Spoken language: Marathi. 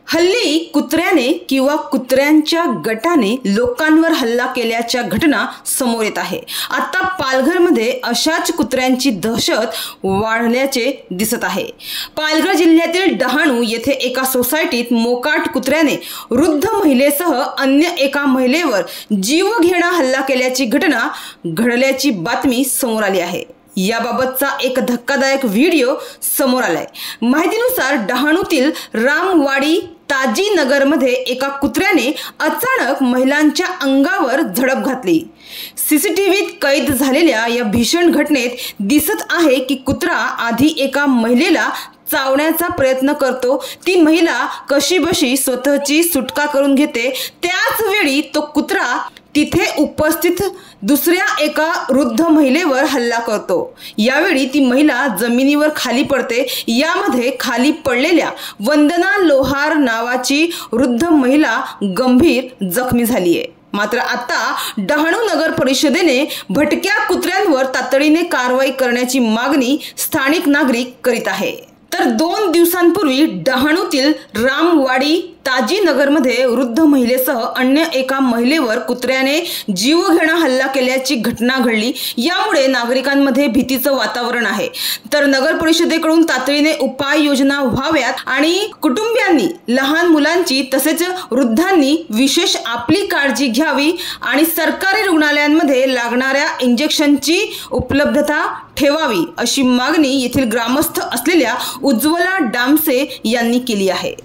हल्ली कुत्र्याने किंवा कुत्र्यांच्या गटाने लोकांवर हल्ला केल्याच्या घटना समोर येत आहे। आता पालघरमध्ये अशाच कुत्र्यांची दहशत वाढल्याचे दिसत आहे। पालघर जिल्ह्यातील डहाणू येथे एका सोसायटीत मोकाट कुत्र्याने वृद्ध महिलेसह अन्य एका महिलेवर जीवघेणा हल्ला केल्याची घटना घडल्याची बातमी समोर आली आहे। याबाबतचा एक धक्कादायक व्हिडिओ समोर आलाय। माहितीनुसार डहाणूतील रामवाडी ताजी नगरमध्ये एका कुत्र्याने अचानक महिलांच्या अंगावर झडप घातली। सीसीटीव्हीत कैद झालेल्या या भीषण घटनेत दिसत आहे की कुत्रा आधी एका महिलेला चावण्याचा प्रयत्न करतो, ती महिला कशीबशी स्वतःची सुटका करून घेते। त्याच वेळी तो कुत्रा तिथे उपस्थित दुसऱ्या एका वृद्ध महिलेवर हल्ला करतो। यावेळी ती महिला जमिनीवर खाली पडते। यामध्ये खाली पडलेल्या वंदना लोहार नावाची वृद्ध महिला गंभीर जखमी झाली आहे। मात्र आता डहाणू नगर परिषदेने भटक्या कुत्र्यांवर तातडीने कारवाई करण्याची मागणी स्थानिक नागरिक करीत आहे। तर 2 दिवसांपूर्वी डहाणूतील रामवाडी ताजी नगरमध्ये वृद्ध महिलेसह अन्य एका महिलेवर कुत्र्याने जीवघेणा हल्ला केल्याची घटना घडली। यामुळे नागरिकांमध्ये भीतीचं वातावरण आहे। तर नगर परिषदेकडून तातडीने उपाययोजना व्हाव्यात आणि कुटुंबियांनी लहान मुलांची तसेच वृद्धांनी विशेष आपली काळजी घ्यावी आणि सरकारी रुग्णालयांमध्ये लागणाऱ्या इंजेक्शनची उपलब्धता ठेवावी अशी मागणी येथील ग्रामस्थ असलेल्या उज्ज्वला डामसे यांनी केली आहे।